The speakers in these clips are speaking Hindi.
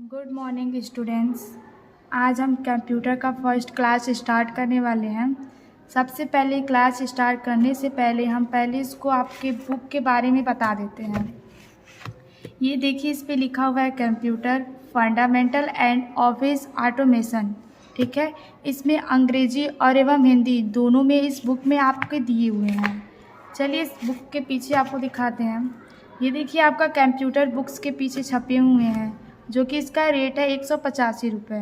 Good morning students. आज हम कंप्यूटर का फर्स्ट क्लास स्टार्ट करने वाले हैं। सबसे पहले क्लास स्टार्ट करने से पहले हम इसको आपके बुक के बारे में बता देते हैं। ये देखिए, इस पे लिखा हुआ है computer fundamental and office automation. ठीक है, इसमें अंग्रेजी और एवं हिंदी दोनों में इस बुक में आपके दिए हुए हैं। चलिए इस बुक के पीछे आपको दिखाते हैं। ये देखिए, आपका कंप्यूटर बुक्स के पीछे छपे हुए हैं, जो कि इसका रेट है 185 रुपये।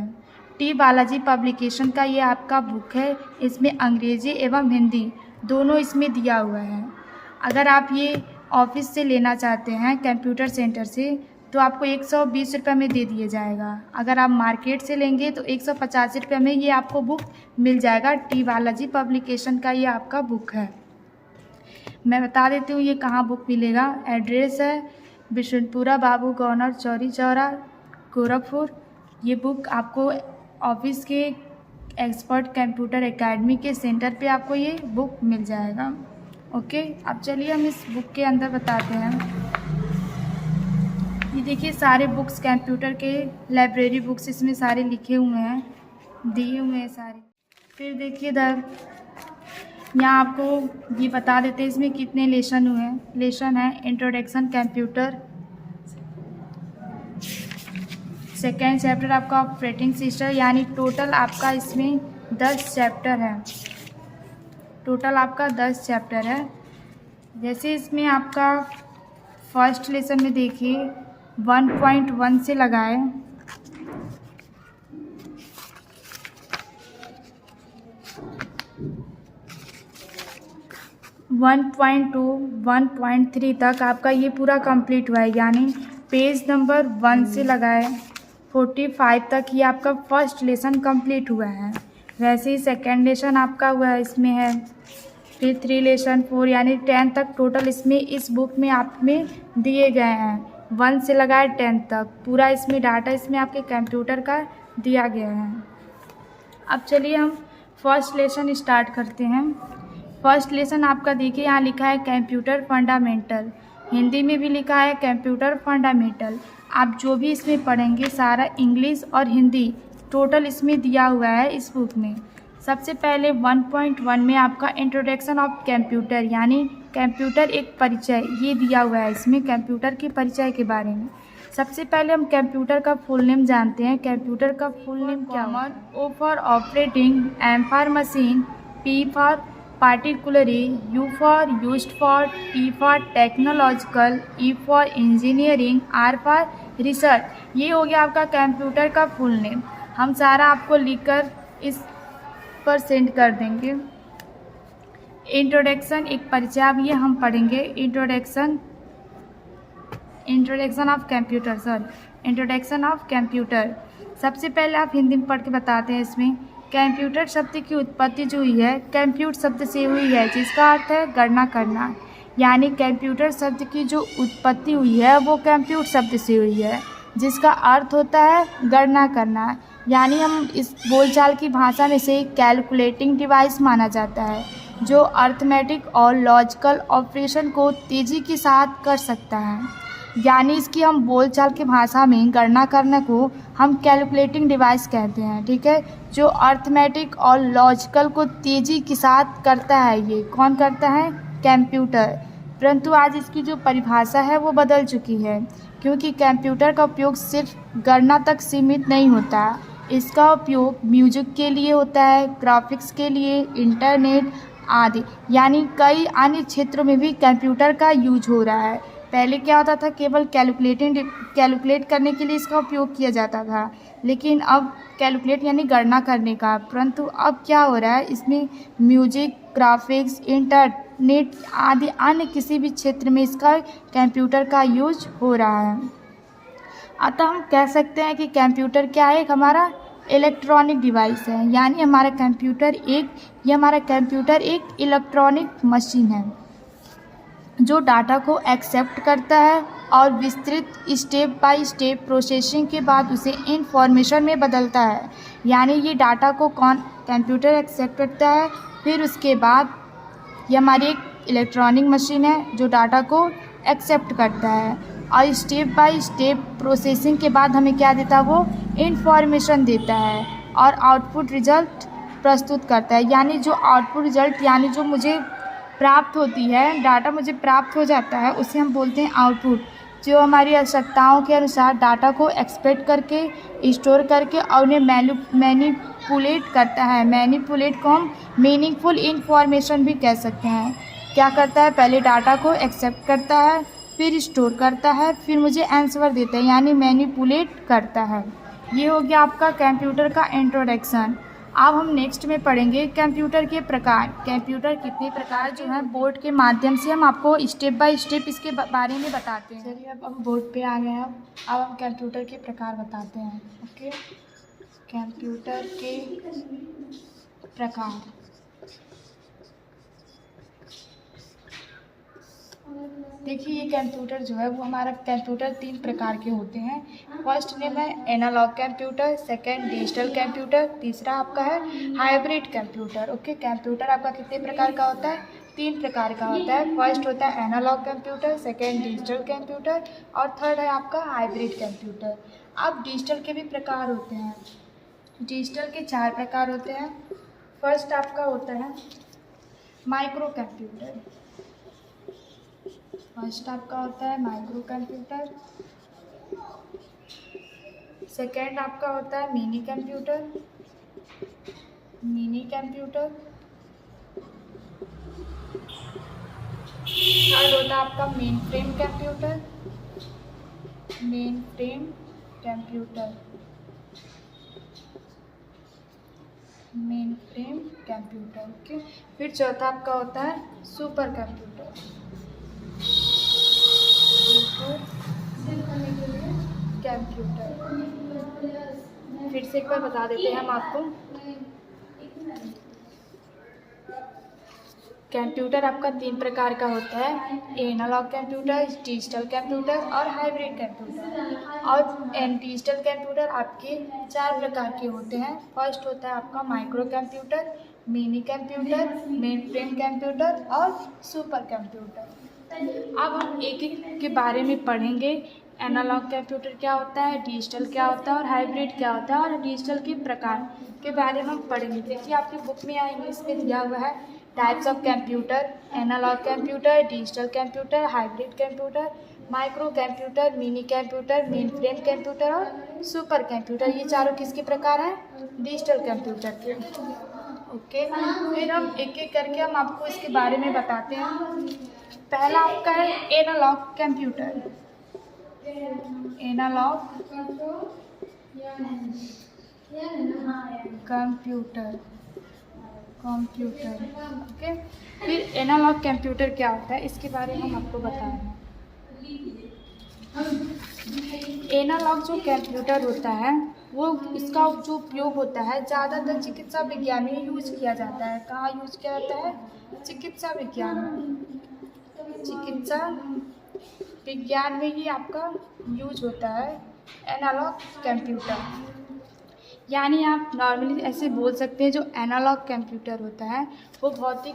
टी बालाजी पब्लिकेशन का ये आपका बुक है। इसमें अंग्रेजी एवं हिंदी दोनों इसमें दिया हुआ है। अगर आप ये ऑफिस से लेना चाहते हैं कंप्यूटर सेंटर से, तो आपको 120 रुपये में दे दिया जाएगा। अगर आप मार्केट से लेंगे तो 185 रुपये में ये आपको बुक मिल जाएगा। टी बालाजी पब्लिकेशन का ये आपका बुक है। मैं बता देती हूँ ये कहाँ बुक मिलेगा। एड्रेस है बिशनपुरा बाबू गवर्नर चौरी चौरा, गोरखपुर। ये बुक आपको ऑफिस के एक्सपर्ट कंप्यूटर एकेडमी के सेंटर पे आपको ये बुक मिल जाएगा। ओके, अब चलिए हम इस बुक के अंदर बताते हैं। ये देखिए, सारे बुक्स कंप्यूटर के लाइब्रेरी बुक्स इसमें सारे लिखे हुए हैं, दिए हुए हैं सारे। फिर देखिए इधर, यहाँ आपको ये बता देते हैं इसमें कितने लेसन हुए हैं। लेसन है इंट्रोडक्शन कंप्यूटर, सेकेंड चैप्टर आपका ऑपरेटिंग सिस्टम, यानी टोटल आपका इसमें 10 चैप्टर है। टोटल आपका 10 चैप्टर है। जैसे इसमें आपका फर्स्ट लेसन में देखिए 1.1 से लगाए 1.2 1.3 तक आपका ये पूरा कंप्लीट हुआ है। यानी पेज नंबर 1 से लगाए 45 तक ये आपका फर्स्ट लेसन कंप्लीट हुआ है। वैसे ही सेकेंड लेसन आपका हुआ है, इसमें है। फिर 3 लेसन 4 यानी 10 तक टोटल इसमें इस बुक में आप में दिए गए हैं। 1 से लगाए 10 तक पूरा इसमें डाटा इसमें आपके कंप्यूटर का दिया गया है। अब चलिए हम फर्स्ट लेसन स्टार्ट करते हैं। फर्स्ट लेसन आपका देखिए, यहाँ लिखा है कंप्यूटर फंडामेंटल। हिंदी में भी लिखा है कंप्यूटर फंडामेंटल। आप जो भी इसमें पढ़ेंगे सारा इंग्लिश और हिंदी टोटल इसमें दिया हुआ है इस बुक में। सबसे पहले 1.1 में आपका इंट्रोडक्शन ऑफ कंप्यूटर, यानी कंप्यूटर एक परिचय, ये दिया हुआ है इसमें कंप्यूटर के परिचय के बारे में। सबसे पहले हम कंप्यूटर का फुल नेम जानते हैं। कंप्यूटर का फुल नेम क्या है? O for operating, M for machine, P for particularly, U for used for, T for technological, E for engineering, R for research। ये हो गया आपका कंप्यूटर का फुल नेम। हम सारा आपको लिखकर इस पर सेंड कर देंगे। इंट्रोडक्शन एक परिचय, अब ये हम पढ़ेंगे। Introduction of computer, introduction of computer. सबसे पहले आप हिंदी में पढ़ के बताते हैं। इसमें कंप्यूटर शब्द की उत्पत्ति जो हुई है कंप्यूट शब्द से हुई है, जिसका अर्थ है गणना करना। यानी कंप्यूटर शब्द की जो उत्पत्ति हुई है वो कंप्यूट शब्द से हुई है, जिसका अर्थ होता है गणना करना। यानी हम इस बोलचाल की भाषा में से कैलकुलेटिंग डिवाइस माना जाता है, जो अर्थमेटिक और लॉजिकल ऑपरेशन को तेज़ी के साथ कर सकता है। यानी इसकी हम बोलचाल की भाषा में गणना करने को हम कैलकुलेटिंग डिवाइस कहते हैं। ठीक है, जो अर्थमेटिक और लॉजिकल को तेज़ी के साथ करता है। ये कौन करता है? कंप्यूटर। परंतु आज इसकी जो परिभाषा है वो बदल चुकी है, क्योंकि कंप्यूटर का उपयोग सिर्फ गणना तक सीमित नहीं होता। इसका उपयोग म्यूजिक के लिए होता है, ग्राफिक्स के लिए, इंटरनेट आदि, यानी कई अन्य क्षेत्रों में भी कंप्यूटर का यूज हो रहा है। पहले क्या होता था, केवल कैलकुलेट करने के लिए इसका उपयोग किया जाता था, लेकिन अब कैलकुलेट यानी गणना करने का। परंतु अब क्या हो रहा है, इसमें म्यूजिक, ग्राफिक्स, इंटरनेट आदि अन्य किसी भी क्षेत्र में इसका कंप्यूटर का यूज हो रहा है। अतः हम कह सकते हैं कि कंप्यूटर क्या है? एक हमारा इलेक्ट्रॉनिक डिवाइस है। यानी हमारा कंप्यूटर एक इलेक्ट्रॉनिक मशीन है, जो डाटा को एक्सेप्ट करता है और विस्तृत स्टेप बाय स्टेप प्रोसेसिंग के बाद उसे इंफॉर्मेशन में बदलता है। यानी ये डाटा को कंप्यूटर एक्सेप्ट करता है, फिर उसके बाद ये हमारी एक इलेक्ट्रॉनिक मशीन है जो डाटा को एक्सेप्ट करता है। और स्टेप बाय स्टेप प्रोसेसिंग के बाद हमें क्या देता है, वो इन्फॉर्मेशन देता है और आउटपुट रिजल्ट प्रस्तुत करता है। यानी जो आउटपुट रिजल्ट यानी जो मुझे प्राप्त होती है, डाटा मुझे प्राप्त हो जाता है, उसे हम बोलते हैं आउटपुट। जो हमारी आवश्यकताओं के अनुसार डाटा को एक्सपेक्ट करके, स्टोर करके और उन्हें मैनिपुलेट करता है। मैनिपुलेट को हम मीनिंगफुल इन्फॉर्मेशन भी कह सकते हैं। क्या करता है, पहले डाटा को एक्सेप्ट करता है, फिर स्टोर करता है, फिर मुझे आंसर देता है, यानी मैनिपुलेट करता है। ये हो गया आपका कंप्यूटर का इंट्रोडक्शन। अब हम नेक्स्ट में पढ़ेंगे कंप्यूटर के प्रकार। कंप्यूटर कितने प्रकार जो है बोर्ड के माध्यम से हम आपको स्टेप बाय स्टेप इसके बारे में बताते हैं। चलिए अब हम बोर्ड पे आ गए हैं। अब हम कंप्यूटर के प्रकार बताते हैं। ओके, कंप्यूटर के प्रकार। देखिए ये कंप्यूटर जो है वो हमारा कंप्यूटर 3 प्रकार के होते हैं। फर्स्ट नेम है analog computer, second digital computer, तीसरा आपका है हाइब्रिड कंप्यूटर। ओके, कंप्यूटर आपका कितने प्रकार का होता है, 3 प्रकार का होता है। फर्स्ट होता है analog computer, second digital computer और थर्ड है आपका हाइब्रिड कंप्यूटर। अब डिजिटल के भी प्रकार होते हैं। डिजिटल के 4 प्रकार होते हैं। फर्स्ट आपका होता है माइक्रो कंप्यूटर। फर्स्ट आपका होता है माइक्रो कंप्यूटर। सेकेंड आपका होता है mini computer. Mini computer. Third होता है आपका main frame computer. Main frame computer. Main frame computer. Okay, फिर चौथा आपका होता है सुपर कंप्यूटर। कंप्यूटर। फिर से एक बार बता देते हैं हम आपको। कंप्यूटर आपका 3 प्रकार का होता है, एनालॉग कंप्यूटर, डिजिटल कंप्यूटर और हाइब्रिड कंप्यूटर। और डिजिटल कंप्यूटर आपके 4 प्रकार के होते हैं। फर्स्ट होता है आपका micro computer, mini computer, main frame computer और सुपर कंप्यूटर। अब हम एक एक के बारे में पढ़ेंगे। एनालॉग कंप्यूटर क्या होता है, डिजिटल क्या होता है और हाइब्रिड क्या होता है, और डिजिटल के प्रकार के बारे में हम पढ़ेंगे। देखिए आपकी बुक में या इंग्लिश में दिया हुआ है types of computer, analog computer, digital computer, hybrid computer, micro computer, mini computer, main frame computer और सुपर कंप्यूटर। ये चारों किसके प्रकार हैं, डिजिटल कंप्यूटर के। ओके, फिर हम एक एक करके हम आपको इसके बारे में बताते हैं। पहला आपका है analog computer. Analog computer. Okay, फिर एनालॉग कंप्यूटर क्या होता है इसके बारे में हम आपको बता रहे हैं। एनालॉग जो कंप्यूटर होता है वो इसका जो उपयोग होता है ज़्यादातर चिकित्सा विज्ञान में यूज किया जाता है। कहाँ यूज किया जाता है, चिकित्सा विज्ञान में। चिकित्सा विज्ञान में ही आपका यूज होता है एनालॉग कंप्यूटर। यानी आप नॉर्मली ऐसे बोल सकते हैं जो एनालॉग कंप्यूटर होता है वो भौतिक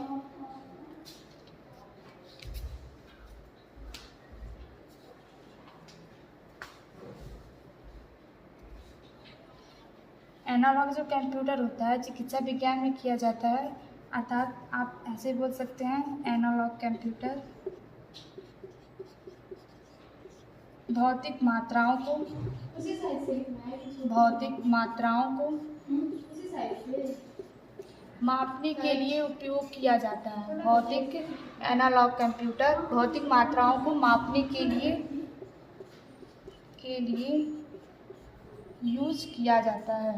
एनालॉग जो कंप्यूटर होता है चिकित्सा विज्ञान में किया जाता है, अर्थात आप ऐसे बोल सकते हैं एनालॉग कंप्यूटर भौतिक मात्राओं को मापने के लिए उपयोग किया जाता है। भौतिक एनालॉग कंप्यूटर भौतिक मात्राओं को मापने के लिए यूज किया जाता है।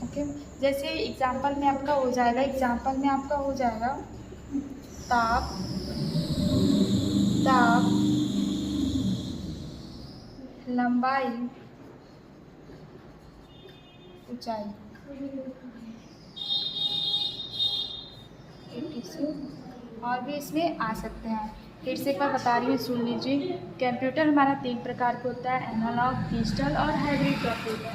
ओके, जैसे एग्जाम्पल में आपका हो जाएगा ताप, लंबाई, ऊंचाई, और भी इसमें आ सकते हैं। फिर से एक बार बता रही हूँ, सुन लीजिए। कंप्यूटर हमारा 3 प्रकार का होता है, एनालॉग, डिजिटल और हाइब्रिड कंप्यूटर।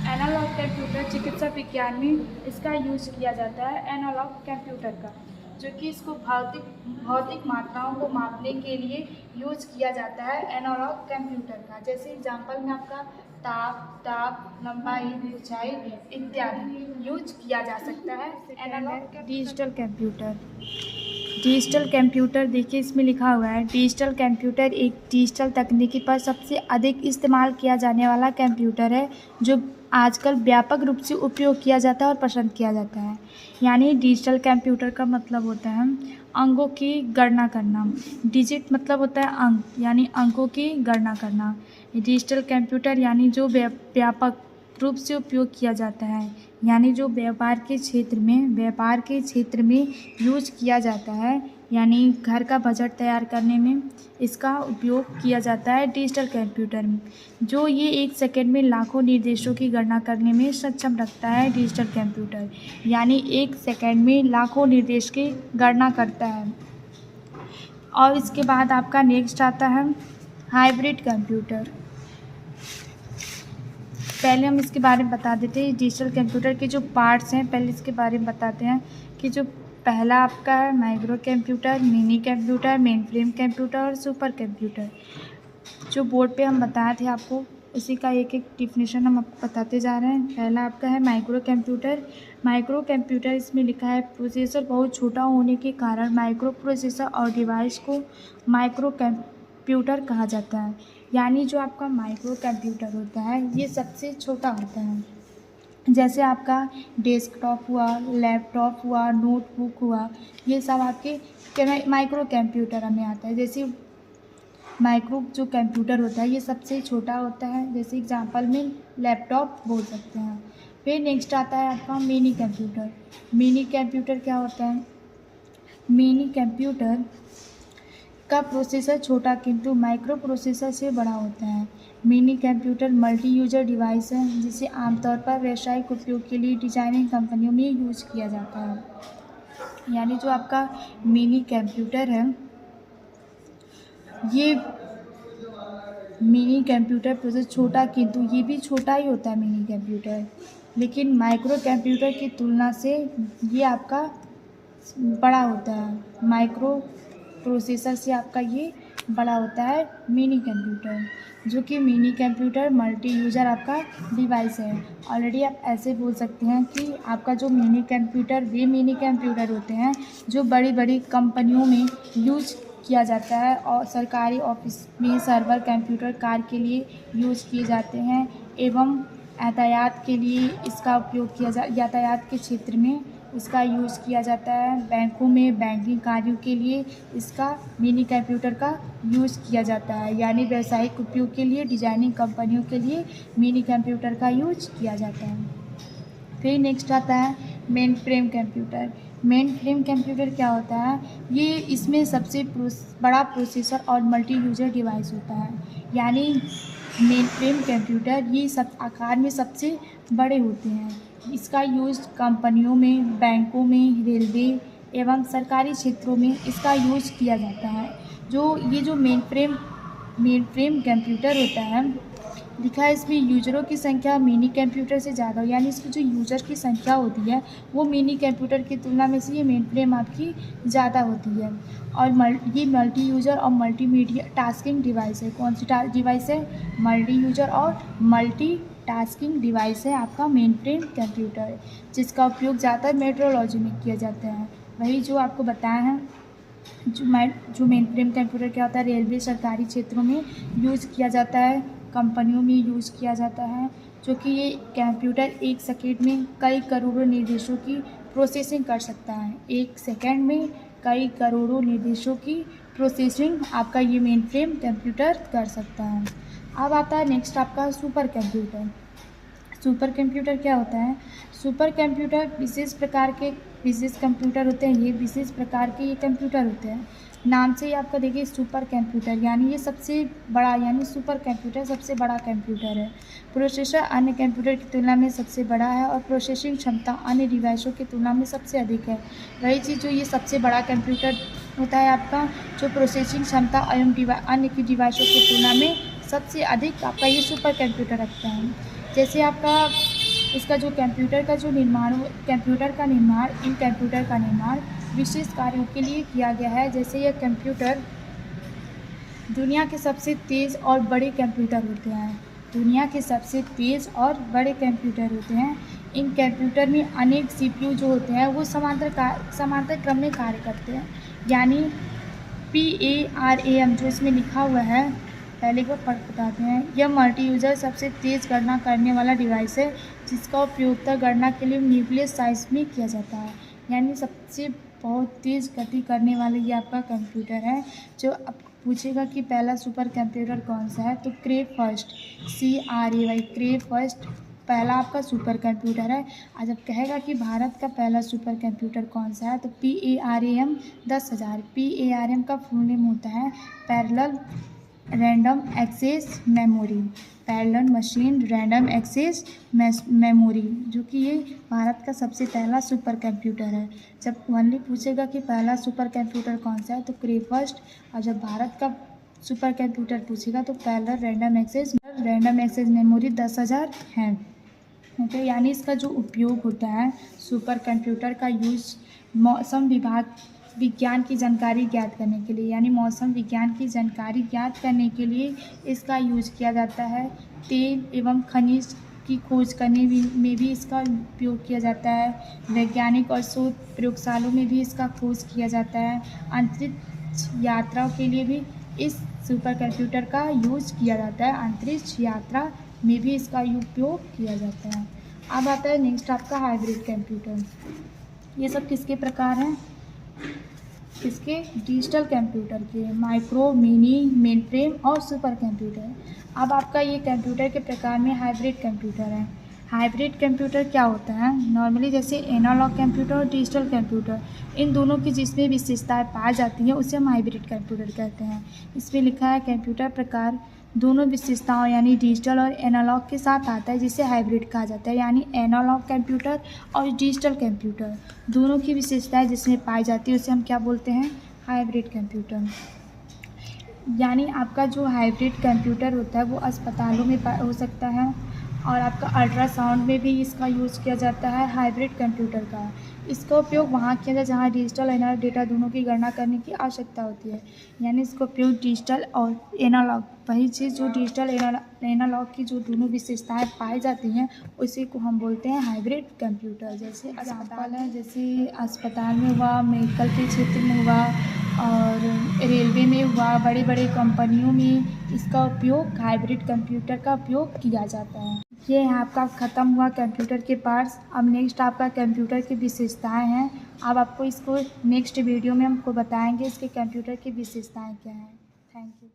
एनालॉग कंप्यूटर चिकित्सा विज्ञान में इसका यूज किया जाता है एनालॉग कंप्यूटर का। जो कि इसको भौतिक भौतिक मात्राओं को मापने के लिए यूज किया जाता है एनालॉग कंप्यूटर का। जैसे एग्जांपल में आपका ताप, लंबाई, ऊंचाई इत्यादि यूज किया जा सकता है analog. Digital computer, digital computer देखिए इसमें लिखा हुआ है डिजिटल कंप्यूटर एक डिजिटल तकनीकी पर सबसे अधिक इस्तेमाल किया जाने वाला कंप्यूटर है जो आजकल व्यापक रूप से उपयोग किया जाता है और पसंद किया जाता है। यानी डिजिटल कंप्यूटर का मतलब होता है अंकों की गणना करना। डिजिट मतलब होता है अंक, यानी अंकों की गणना करना। डिजिटल कंप्यूटर यानी जो व्यापक रूप से उपयोग किया जाता है, यानी जो व्यापार के क्षेत्र में यूज किया जाता है, यानी घर का बजट तैयार करने में इसका उपयोग किया जाता है डिजिटल कंप्यूटर में। जो ये 1 सेकंड में लाखों निर्देशों की गणना करने में सक्षम रखता है डिजिटल कंप्यूटर, यानी 1 सेकंड में लाखों निर्देश की गणना करता है। और इसके बाद आपका नेक्स्ट आता है हाइब्रिड कंप्यूटर। पहले हम इसके बारे में बता देते हैं डिजिटल कंप्यूटर के जो पार्ट्स हैं, पहले इसके बारे में बताते हैं कि जो पहला आपका है micro computer, mini computer, main frame computer और सुपर कंप्यूटर। जो बोर्ड पे हम बताए थे आपको उसी का एक एक डिफिनेशन हम आपको बताते जा रहे हैं। पहला आपका है माइक्रो कंप्यूटर। माइक्रो कंप्यूटर इसमें लिखा है प्रोसेसर बहुत छोटा होने के कारण माइक्रो प्रोसेसर और डिवाइस को माइक्रो कंप्यूटर कहा जाता है। यानी जो आपका माइक्रो कंप्यूटर होता है ये सबसे छोटा होता है। जैसे आपका डेस्कटॉप हुआ, लैपटॉप हुआ, नोटबुक हुआ, ये सब आपके माइक्रो कंप्यूटर में आता है। जैसे माइक्रो जो कंप्यूटर होता है ये सबसे छोटा होता है, जैसे एग्जांपल में लैपटॉप बोल सकते हैं। फिर नेक्स्ट आता है आपका मिनी कंप्यूटर। मिनी कंप्यूटर क्या होता है? मिनी कंप्यूटर का प्रोसेसर छोटा किंतु माइक्रो प्रोसेसर से बड़ा होता है। Mini computer multi user device है जिसे आमतौर पर व्यावसायिक उपयोग के लिए डिजाइनिंग कंपनियों में यूज किया जाता है। यानी जो आपका मिनी कंप्यूटर है ये मिनी कंप्यूटर प्रोसेसर छोटा किंतु ये भी छोटा ही होता है मिनी कंप्यूटर, लेकिन माइक्रो कंप्यूटर की तुलना से ये आपका बड़ा होता है। माइक्रो प्रोसेसर से आपका ये बड़ा होता है मिनी कंप्यूटर, जो कि मिनी कंप्यूटर मल्टी यूज़र आपका डिवाइस है। ऑलरेडी आप ऐसे बोल सकते हैं कि आपका जो मिनी कंप्यूटर वे मिनी कंप्यूटर होते हैं जो बड़ी बड़ी कंपनियों में यूज किया जाता है और सरकारी ऑफिस में सर्वर कंप्यूटर कार के लिए यूज किए जाते हैं एवं यातायात के लिए इसका उपयोग किया यातायात के क्षेत्र में इसका यूज़ किया जाता है। बैंकों में बैंकिंग कार्यों के लिए इसका मिनी कंप्यूटर का यूज़ किया जाता है। यानी व्यावसायिक उपयोग के लिए डिजाइनिंग कंपनियों के लिए मिनी कंप्यूटर का यूज़ किया जाता है। फिर नेक्स्ट आता है main frame computer. Main frame computer क्या होता है? ये इसमें सबसे बड़ा प्रोसेसर और मल्टी यूजर डिवाइस होता है। यानी मेन फ्रेम कंप्यूटर ये सब आकार में सबसे बड़े होते हैं। इसका यूज़ कंपनियों में, बैंकों में, रेलवे एवं सरकारी क्षेत्रों में इसका यूज़ किया जाता है। ये जो मेन फ्रेम कंप्यूटर होता है लिखा है इसमें यूजरों की संख्या मिनी कंप्यूटर से ज़्यादा हो, यानी इसकी जो यूजर की संख्या होती है वो मिनी कंप्यूटर की तुलना में से ये मेन फ्रेम आपकी ज़्यादा होती है। और ये मल्टी यूजर और मल्टीमीडिया टास्किंग डिवाइस है। कौन सी डिवाइस है? मल्टी यूजर और मल्टी टास्किंग डिवाइस है आपका मेन फ्रेम कंप्यूटर, जिसका उपयोग ज़्यादातर मेट्रोलॉजी में किया जाता है। वही जो आपको बताया है जो मेन फ्रेम कंप्यूटर क्या होता है रेलवे सरकारी क्षेत्रों में यूज़ किया जाता है, कंपनियों में यूज़ किया जाता है, जो कि ये कंप्यूटर 1 सेकंड में कई करोड़ों निर्देशों की प्रोसेसिंग कर सकता है। 1 सेकंड में कई करोड़ों निर्देशों की प्रोसेसिंग आपका ये मेन फ्रेम कंप्यूटर कर सकता है। अब आता है नेक्स्ट आपका सुपर कंप्यूटर। सुपर कंप्यूटर क्या होता है? सुपर कंप्यूटर विशेष कंप्यूटर होते हैं। ये विशेष प्रकार के ये कंप्यूटर होते हैं। नाम से ही आपका देखिए सुपर कंप्यूटर, यानी ये सबसे बड़ा, यानी सुपर कंप्यूटर सबसे बड़ा कंप्यूटर है। प्रोसेसर अन्य कंप्यूटर की तुलना में सबसे बड़ा है और प्रोसेसिंग क्षमता अन्य डिवाइसों की तुलना में सबसे अधिक है। वही चीज़ जो ये सबसे बड़ा कंप्यूटर होता है आपका, जो प्रोसेसिंग क्षमता एवं अन्य की डिवाइसों की तुलना में सबसे अधिक आपका ये सुपर कंप्यूटर रखता है। जैसे आपका इसका जो कंप्यूटर का निर्माण विशेष कार्यों के लिए किया गया है। जैसे यह कंप्यूटर दुनिया के सबसे तेज़ और बड़े कंप्यूटर होते हैं। इन कंप्यूटर में अनेक सीपीयू जो होते हैं वो समांतर क्रम में कार्य करते हैं। यानी PARAM जो इसमें लिखा हुआ है, पहले को बताते हैं। यह मल्टी यूज़र सबसे तेज़ गणना करने वाला डिवाइस है जिसका उपयोगिता गणना के लिए न्यूक्लियस साइज में किया जाता है। यानी सबसे बहुत तेज़ गति करने वाला ये आपका कंप्यूटर है। जो अब पूछेगा कि पहला सुपर कंप्यूटर कौन सा है, तो क्रे फर्स्ट पहला आपका सुपर कंप्यूटर है। और जब कहेगा कि भारत का पहला सुपर कंप्यूटर कौन सा है, तो PARAM 10,000। PARAM का फुल नेम होता है पैरेलल रैंडम एक्सेस मेमोरी, जो कि ये भारत का सबसे पहला सुपर कंप्यूटर है। जब ओनली पूछेगा कि पहला सुपर कंप्यूटर कौन सा है, तो क्रे फर्स्ट। और जब भारत का सुपर कंप्यूटर पूछेगा तो पैरेलल रैंडम एक्सेस मेमोरी 10,000 है। ओके, यानी इसका जो उपयोग होता है सुपर कंप्यूटर का यूज़ मौसम विज्ञान की जानकारी ज्ञात करने के लिए, यानी मौसम विज्ञान की जानकारी ज्ञात करने के लिए इसका यूज़ किया जाता है। तेल एवं खनिज की खोज करने में भी इसका उपयोग किया जाता है। वैज्ञानिक और शोध प्रयोगशालों में भी इसका खोज किया जाता है। अंतरिक्ष यात्राओं के लिए भी इस सुपर कंप्यूटर का यूज़ किया जाता है। अंतरिक्ष यात्रा में भी इसका उपयोग किया जाता है। अब आता है नेक्स्ट आपका हाइब्रिड कंप्यूटर। ये सब किसके प्रकार हैं? इसके डिजिटल कंप्यूटर के, माइक्रो, मिनी, मेन फ्रेम और सुपर कंप्यूटर। अब आपका ये कंप्यूटर के प्रकार में हाइब्रिड कंप्यूटर है। हाइब्रिड कंप्यूटर क्या होता है? नॉर्मली जैसे एनालॉग कंप्यूटर और डिजिटल कंप्यूटर, इन दोनों की जिसमें विशेषताएं पाई जाती हैं उसे हम हाइब्रिड कंप्यूटर कहते हैं। इसमें लिखा है कंप्यूटर प्रकार दोनों विशेषताओं यानी डिजिटल और एनालॉग के साथ आता है, जिसे हाइब्रिड कहा जाता है। यानी एनालॉग कंप्यूटर और डिजिटल कंप्यूटर दोनों की विशेषताएं जिसमें पाई जाती है उसे हम क्या बोलते हैं? Hybrid computer. यानी आपका जो हाइब्रिड कंप्यूटर होता है वो अस्पतालों में हो सकता है और आपका अल्ट्रासाउंड में भी इसका यूज़ किया जाता है हाइब्रिड कंप्यूटर का। इसका उपयोग वहाँ किया जाए जहाँ डिजिटल एनालॉग डेटा दोनों की गणना करने की आवश्यकता होती है। यानी इसका उपयोग डिजिटल और एनालॉग, वही चीज़ जो डिजिटल एनालॉग की जो दोनों विशेषताएं पाई जाती हैं उसी को हम बोलते हैं हाइब्रिड कंप्यूटर। जैसे अस्पताल है, जैसे अस्पताल में हुआ, मेडिकल के क्षेत्र में हुआ और रेलवे में हुआ, बड़े बड़े कंपनियों में इसका उपयोग हाइब्रिड कंप्यूटर का उपयोग किया जाता है। ये आपका ख़त्म हुआ कंप्यूटर के पार्ट्स। अब नेक्स्ट आपका कंप्यूटर की विशेषताएं हैं। अब आपको इसको नेक्स्ट वीडियो में हमको बताएंगे इसके कंप्यूटर की विशेषताएं क्या हैं। Thank you.